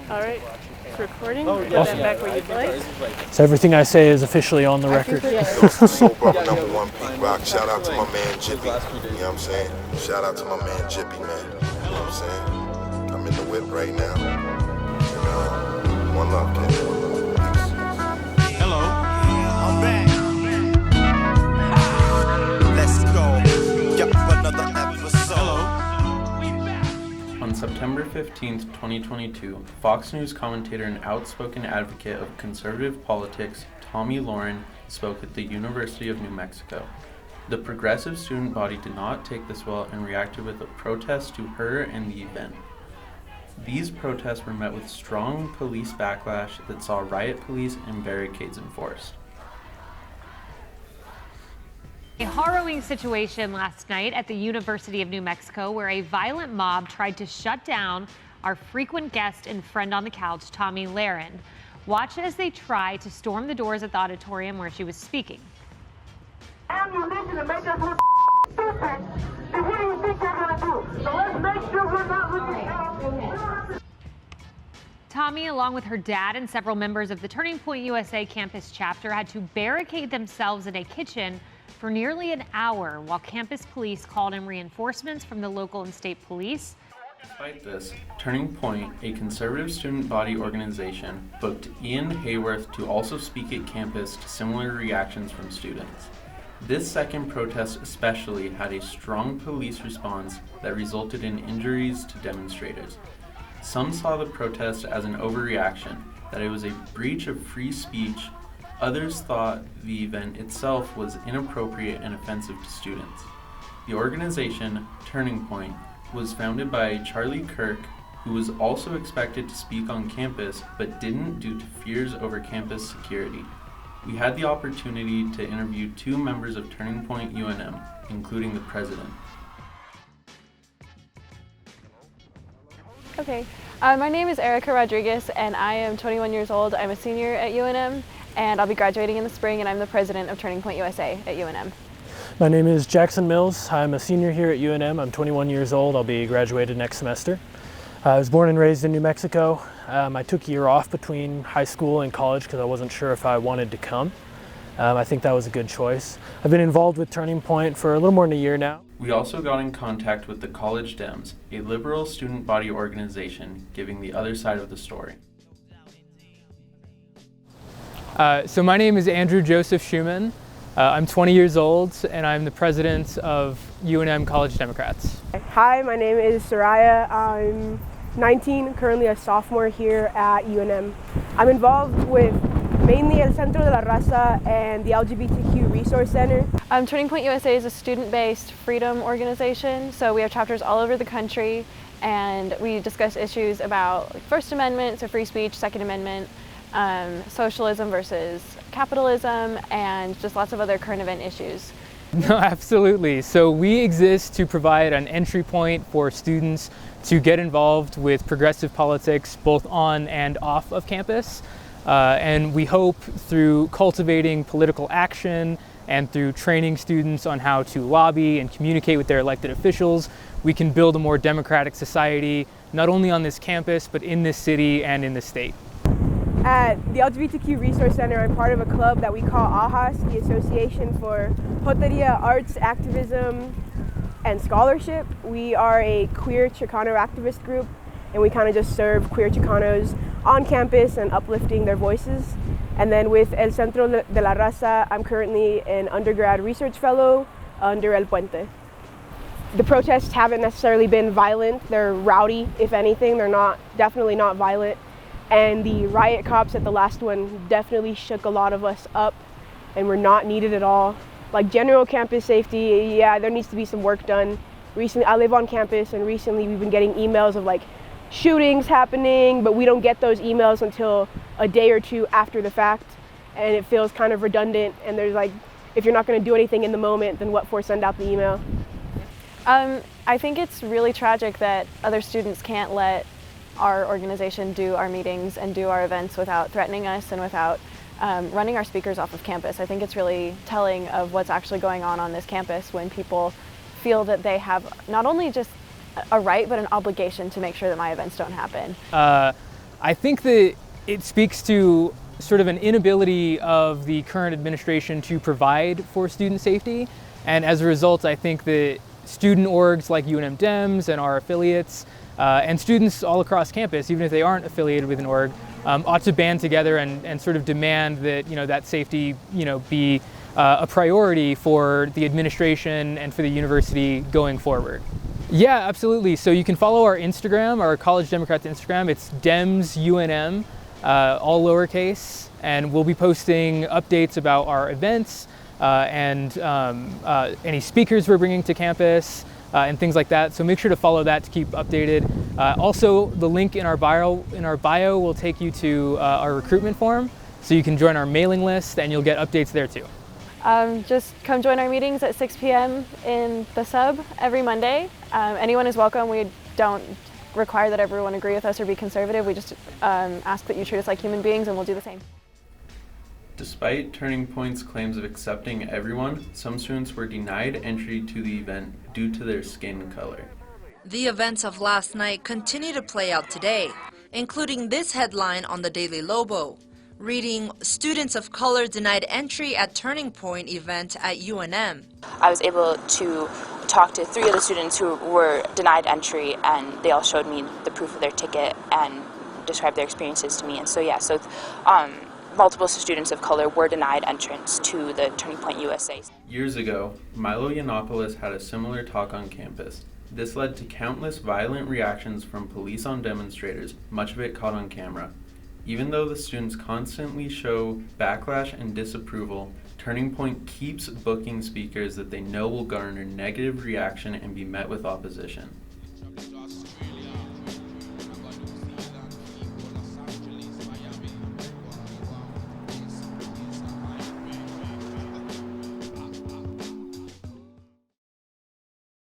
All right, it's recording. Oh, Put yeah. that back where you'd like. So everything I say is officially on the record. Soap opera #1 Pink Rock. Shout out to my man Jippy. You know what I'm saying? Shout out to my man Jippy, man. You know what I'm saying? I'm in the whip right now. And one love, kid. Peace. Hello, I'm back. Let's go. Yup, another episode. On September 15th, 2022, Fox News commentator and outspoken advocate of conservative politics, Tomi Lahren, spoke at the University of New Mexico. The progressive student body did not take this well and reacted with a protest to her and the event. These protests were met with strong police backlash that saw riot police and barricades enforced. A harrowing situation last night at the University of New Mexico where a violent mob tried to shut down our frequent guest and friend on the couch, Tomi Lahren. Watch as they try to storm the doors at the auditorium where she was speaking. Ammunition to make us look stupid, then what do you think they're going to do? So let's make sure we're not looking. Tomi, along with her dad and several members of the Turning Point USA campus chapter, had to barricade themselves in a kitchen for nearly an hour while campus police called in reinforcements from the local and state police. Despite this, Turning Point, a conservative student body organization, booked Ian Hayworth to also speak at campus to similar reactions from students. This second protest especially had a strong police response that resulted in injuries to demonstrators. Some saw the protest as an overreaction, that it was a breach of free speech. Others thought the event itself was inappropriate and offensive to students. The organization, Turning Point, was founded by Charlie Kirk, who was also expected to speak on campus but didn't due to fears over campus security. We had the opportunity to interview two members of Turning Point UNM, including the president. Okay, my name is Erica Rodriguez and I am 21 years old. I'm a senior at UNM and I'll be graduating in the spring, and I'm the president of Turning Point USA at UNM. My name is Jackson Mills. I'm a senior here at UNM. I'm 21 years old. I'll be graduated next semester. I was born and raised in New Mexico. I took a year off between high school and college because I wasn't sure if I wanted to come. I think that was a good choice. I've been involved with Turning Point for a little more than a year now. We also got in contact with the College Dems, a liberal student body organization, giving the other side of the story. So my name is Andrew Joseph Schumann. I'm 20 years old and I'm the president of UNM College Democrats. Hi, my name is Soraya. I'm 19, currently a sophomore here at UNM. I'm involved with mainly El Centro de la Raza and the LGBTQ Resource Center. Turning Point USA is a student-based freedom organization, so we have chapters all over the country and we discuss issues about First Amendment, so free speech, Second Amendment, socialism versus capitalism, and just lots of other current event issues. No, absolutely. So we exist to provide an entry point for students to get involved with progressive politics both on and off of campus. And we hope through cultivating political action and through training students on how to lobby and communicate with their elected officials, we can build a more democratic society, not only on this campus, but in this city and in the state. At the LGBTQ Resource Center, I'm part of a club that we call AHAS, the Association for Joteria, Arts, Activism, and Scholarship. We are a queer Chicano activist group, and we kind of just serve queer Chicanos on campus and uplifting their voices. And then with El Centro de la Raza, I'm currently an undergrad research fellow under El Puente. The protests haven't necessarily been violent. They're rowdy, if anything. They're definitely not violent. And the riot cops at the last one definitely shook a lot of us up and were not needed at all. Like general campus safety, yeah, there needs to be some work done. Recently, I live on campus, and recently we've been getting emails of like shootings happening, but we don't get those emails until a day or two after the fact, and it feels kind of redundant. And there's like, if you're not going to do anything in the moment, then what for send out the email? I think it's really tragic that other students can't let our organization do our meetings and do our events without threatening us and without running our speakers off of campus. I think it's really telling of what's actually going on this campus when people feel that they have not only just a right but an obligation to make sure that my events don't happen. I think that it speaks to sort of an inability of the current administration to provide for student safety. And as a result, I think that student orgs like UNM Dems and our affiliates and students all across campus, even if they aren't affiliated with an org, ought to band together and sort of demand that, that safety, be a priority for the administration and for the university going forward. Yeah, absolutely. So you can follow our Instagram, our College Democrats Instagram. It's Dems UNM, all lowercase, and we'll be posting updates about our events and any speakers we're bringing to campus and things like that. So make sure to follow that to keep updated. Also, the link in our bio will take you to our recruitment form, so you can join our mailing list and you'll get updates there too. Just come join our meetings at 6 p.m. in the sub every Monday. Anyone is welcome. We don't require that everyone agree with us or be conservative. We just ask that you treat us like human beings, and we'll do the same. Despite Turning Point's claims of accepting everyone, some students were denied entry to the event due to their skin color. The events of last night continue to play out today, including this headline on the Daily Lobo, reading, "Students of color denied entry at Turning Point event at UNM." I was able to talk to 3 other students who were denied entry, and they all showed me the proof of their ticket and described their experiences to me. And so multiple students of color were denied entrance to the Turning Point USA. Years ago, Milo Yiannopoulos had a similar talk on campus. This led to countless violent reactions from police on demonstrators, much of it caught on camera. Even though the students constantly show backlash and disapproval, Turning Point keeps booking speakers that they know will garner negative reaction and be met with opposition.